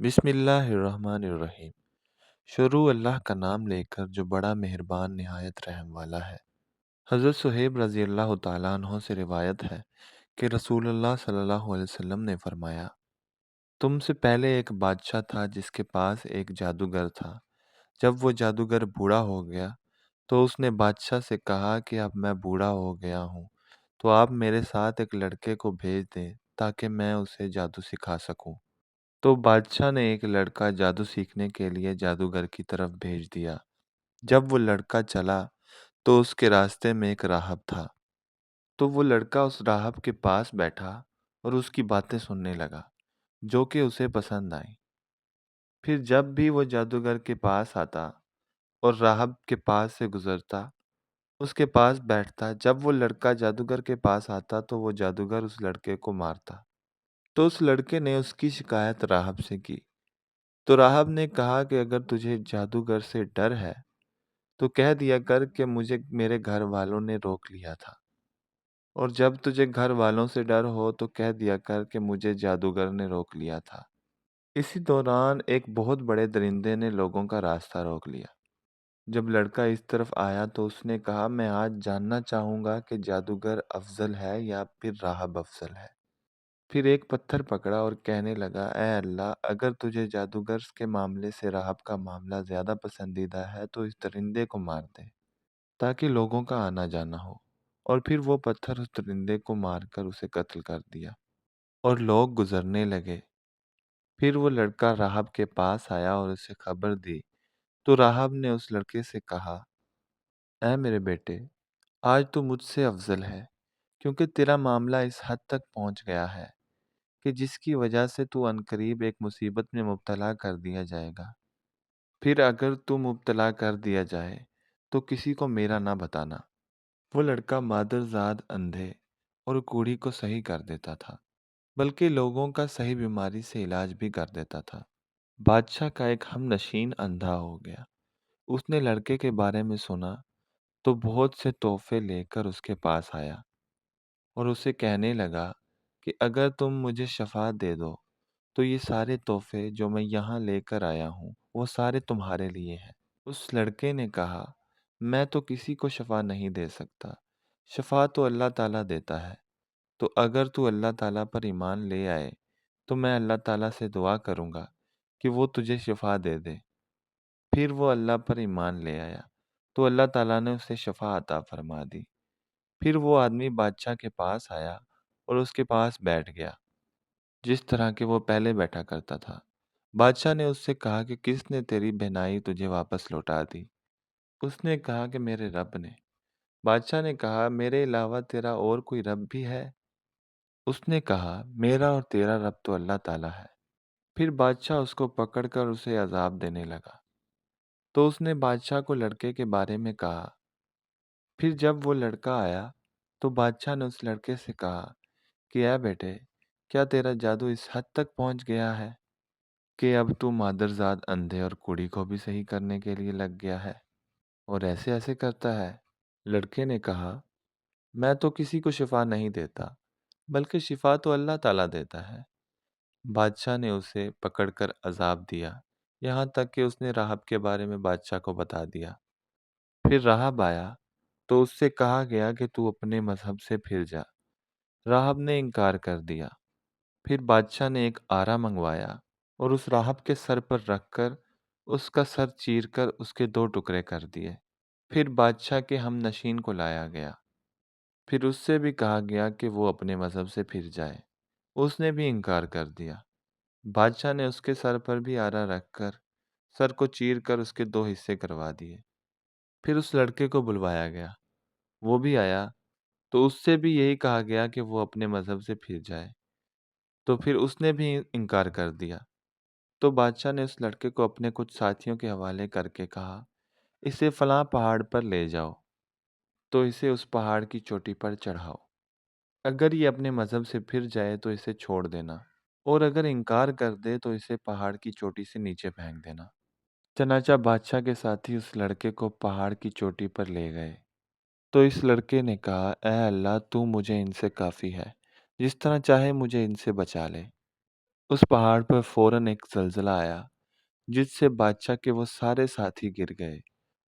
बिस्मिल्लाहिर्रहमानिर्रहीम। शुरू अल्लाह का नाम लेकर जो बड़ा मेहरबान नहायत रहम वाला है। हज़रत सुहेब रज़ी अल्लाह तआला अन्हो से रिवायत है कि रसूलुल्लाह सल्लल्लाहु अलैहि वसल्लम ने फरमाया, तुमसे पहले एक बादशाह था जिसके पास एक जादूगर था। जब वो जादूगर बूढ़ा हो गया तो उसने बादशाह से कहा कि अब मैं बूढ़ा हो गया हूँ, तो आप मेरे साथ एक लड़के को भेज दें ताकि मैं उसे जादू सिखा सकूं। तो बादशाह ने एक लड़का जादू सीखने के लिए जादूगर की तरफ भेज दिया। जब वो लड़का चला तो उसके रास्ते में एक राहब था। तो वो लड़का उस राहब के पास बैठा और उसकी बातें सुनने लगा, जो कि उसे पसंद आई। फिर जब भी वो जादूगर के पास आता और राहब के पास से गुजरता, उसके पास बैठता। जब वो लड़का जादूगर के पास आता तो वो जादूगर उस लड़के को मारता। तो उस लड़के ने उसकी शिकायत राहब से की। तो राहब ने कहा कि अगर तुझे जादूगर से डर है तो कह दिया कर कि मुझे मेरे घर वालों ने रोक लिया था, और जब तुझे घर वालों से डर हो तो कह दिया कर कि मुझे जादूगर ने रोक लिया था। इसी दौरान एक बहुत बड़े दरिंदे ने लोगों का रास्ता रोक लिया। जब लड़का इस तरफ आया तो उसने कहा, मैं आज जानना चाहूंगा कि जादूगर अफजल है या फिर राहब अफजल है। फिर एक पत्थर पकड़ा और कहने लगा, ऐ अल्लाह, अगर तुझे जादूगर के मामले से राहब का मामला ज़्यादा पसंदीदा है तो इस दरिंदे को मार दे ताकि लोगों का आना जाना हो। और फिर वो पत्थर उस दरिंदे को मारकर उसे कत्ल कर दिया और लोग गुजरने लगे। फिर वो लड़का राहब के पास आया और उसे खबर दी। तो राहब ने उस लड़के से कहा, ऐ मेरे बेटे, आज तू मुझसे अफजल है, क्योंकि तेरा मामला इस हद तक पहुंच गया है कि जिसकी वजह से तू अनकरीब एक मुसीबत में मुब्तला कर दिया जाएगा। फिर अगर तू मुब्तला कर दिया जाए तो किसी को मेरा ना बताना। वो लड़का मादरजाद अंधे और कोढ़ी को सही कर देता था, बल्कि लोगों का सही बीमारी से इलाज भी कर देता था। बादशाह का एक हमनशीन अंधा हो गया। उसने लड़के के बारे में सुना तो बहुत से तोहफे लेकर उसके पास आया और उसे कहने लगा कि अगर तुम मुझे शफा दे दो तो ये सारे तोहफे जो मैं यहाँ लेकर आया हूँ वो सारे तुम्हारे लिए हैं। उस लड़के ने कहा, मैं तो किसी को शफा नहीं दे सकता, शफा तो अल्लाह ताला देता है। तो अगर तू अल्लाह ताला पर ईमान ले आए तो मैं अल्लाह ताला से दुआ करूँगा कि वो तुझे शफा दे दे। फिर वो अल्लाह पर ईमान ले आया तो अल्लाह ताला ने उसे शफा अता फरमा दी। फिर वो आदमी बादशाह के पास आया और उसके पास बैठ गया, जिस तरह के वो पहले बैठा करता था। बादशाह ने उससे कहा कि किसने तेरी बहनाई तुझे वापस लौटा दी? उसने कहा कि मेरे रब ने। बादशाह ने कहा, मेरे अलावा तेरा और कोई रब भी है? उसने कहा, मेरा और तेरा रब तो अल्लाह ताला है। फिर बादशाह उसको पकड़कर उसे अजाब देने लगा। तो उसने बादशाह को लड़के के बारे में कहा। फिर जब वो लड़का आया तो बादशाह ने उस लड़के से कहा कि ऐ बेटे, क्या तेरा जादू इस हद तक पहुंच गया है कि अब तू मादरजाद अंधे और कुड़ी को भी सही करने के लिए लग गया है और ऐसे ऐसे करता है? लड़के ने कहा, मैं तो किसी को शिफा नहीं देता, बल्कि शिफा तो अल्लाह ताला देता है। बादशाह ने उसे पकड़कर अजाब दिया, यहाँ तक कि उसने राहब के बारे में बादशाह को बता दिया। फिर राहब आया तो उससे कहा गया कि तू अपने मजहब से फिर जा। राहब ने इनकार कर दिया। फिर बादशाह ने एक आरा मंगवाया और उस राहब के सर पर रखकर उसका सर चीरकर उसके दो टुकड़े कर दिए। फिर बादशाह के हमनशीन को लाया गया। फिर उससे भी कहा गया कि वो अपने मजहब से फिर जाए। उसने भी इनकार कर दिया। बादशाह ने उसके सर पर भी आरा रखकर सर को चीर कर उसके दो हिस्से करवा दिए। फिर उस लड़के को बुलवाया गया। वो भी आया तो उससे भी यही कहा गया कि वो अपने मजहब से फिर जाए। तो फिर उसने भी इनकार कर दिया। तो बादशाह ने उस लड़के को अपने कुछ साथियों के हवाले करके कहा, इसे फलां पहाड़ पर ले जाओ, तो इसे उस पहाड़ की चोटी पर चढ़ाओ। अगर ये अपने मजहब से फिर जाए तो इसे छोड़ देना, और अगर इनकार कर दे तो इसे पहाड़ की चोटी से नीचे फेंक देना। चनाचा बादशाह के साथी उस लड़के को पहाड़ की चोटी पर ले गए। तो इस लड़के ने कहा, ऐ अल्लाह, तू मुझे इनसे काफ़ी है, जिस तरह चाहे मुझे इनसे बचा ले। उस पहाड़ पर फ़ौरन एक ज़लज़ला आया, जिससे बादशाह के वो सारे साथी गिर गए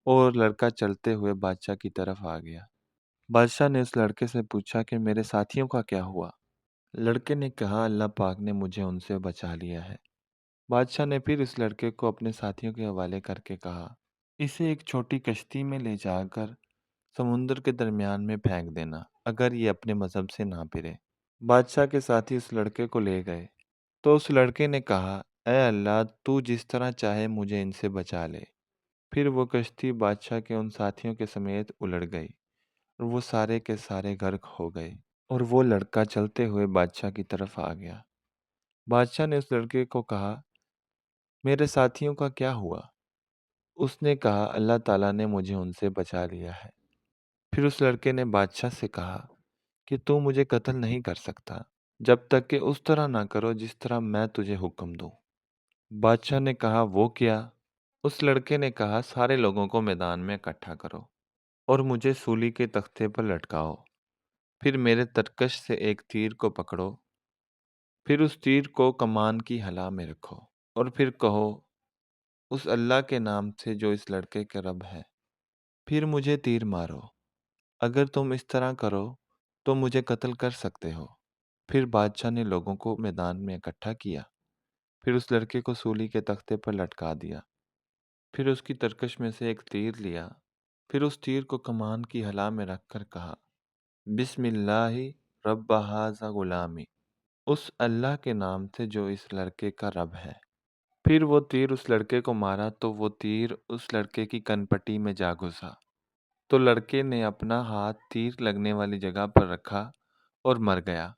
और लड़का चलते हुए बादशाह की तरफ आ गया। बादशाह ने उस लड़के से पूछा कि मेरे साथियों का क्या हुआ? लड़के ने कहा, अल्लाह पाक ने मुझे उनसे बचा लिया है। बादशाह ने फिर उस लड़के को अपने साथियों के हवाले करके कहा, इसे एक छोटी कश्ती में ले जाकर समुद्र के दरमियान में फेंक देना, अगर ये अपने मज़हब से ना फिरे। बादशाह के साथी उस लड़के को ले गए, तो उस लड़के ने कहा, ऐ अल्लाह, तू जिस तरह चाहे मुझे इनसे बचा ले। फिर वो कश्ती बादशाह के उन साथियों के समेत उलट गई और वो सारे के सारे गर्क हो गए और वो लड़का चलते हुए बादशाह की तरफ आ गया। बादशाह ने उस लड़के को कहा, मेरे साथियों का क्या हुआ? उसने कहा, अल्लाह ताला ने मुझे उनसे बचा लिया है। फिर उस लड़के ने बादशाह से कहा कि तू मुझे कत्ल नहीं कर सकता, जब तक कि उस तरह ना करो जिस तरह मैं तुझे हुक्म दूं। बादशाह ने कहा, वो क्या? उस लड़के ने कहा, सारे लोगों को मैदान में इकट्ठा करो और मुझे सूली के तख्ते पर लटकाओ। फिर मेरे तरकश से एक तीर को पकड़ो, फिर उस तीर को कमान की हला में रखो और फिर कहो, उस अल्लाह के नाम से जो इस लड़के के रब है। फिर मुझे तीर मारो। अगर तुम इस तरह करो तो मुझे कत्ल कर सकते हो। फिर बादशाह ने लोगों को मैदान में इकट्ठा किया, फिर उस लड़के को सूली के तख्ते पर लटका दिया, फिर उसकी तरकश में से एक तीर लिया, फिर उस तीर को कमान की हला में रखकर कहा, बिस्मिल्लाहि रब्ब हाज़ा गुलामी, उस अल्लाह के नाम से जो इस लड़के का रब है। फिर वो तीर उस लड़के को मारा तो वो तीर उस लड़के की कनपटी में जा घुसा। तो लड़के ने अपना हाथ तीर लगने वाली जगह पर रखा और मर गया।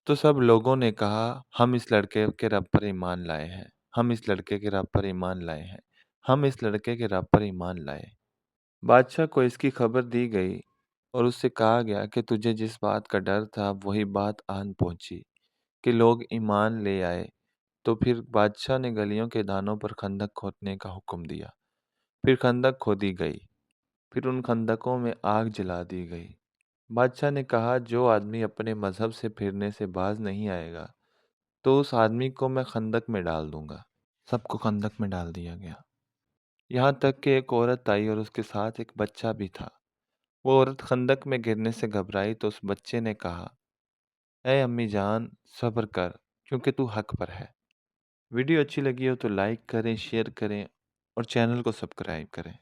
तो सब लोगों ने कहा, हम इस लड़के के रब पर ईमान लाए हैं, हम इस लड़के के रब पर ईमान लाए हैं, हम इस लड़के के रब पर ईमान लाए। बादशाह को इसकी खबर दी गई और उससे कहा गया कि तुझे जिस बात का डर था वही बात आन पहुंची कि लोग ईमान ले आए। तो फिर बादशाह ने गलियों के दानों पर खंदक खोदने का हुक्म दिया। फिर खंदक खोदी गई, फिर उन खंदकों में आग जला दी गई। बादशाह ने कहा, जो आदमी अपने मजहब से फिरने से बाज नहीं आएगा तो उस आदमी को मैं खंदक में डाल दूंगा। सबको खंदक में डाल दिया गया, यहाँ तक कि एक औरत आई और उसके साथ एक बच्चा भी था। वो औरत खंदक में गिरने से घबराई तो उस बच्चे ने कहा, ऐ अम्मी जान, सब्र कर, क्योंकि तू हक पर है। वीडियो अच्छी लगी हो तो लाइक करें, शेयर करें और चैनल को सब्सक्राइब करें।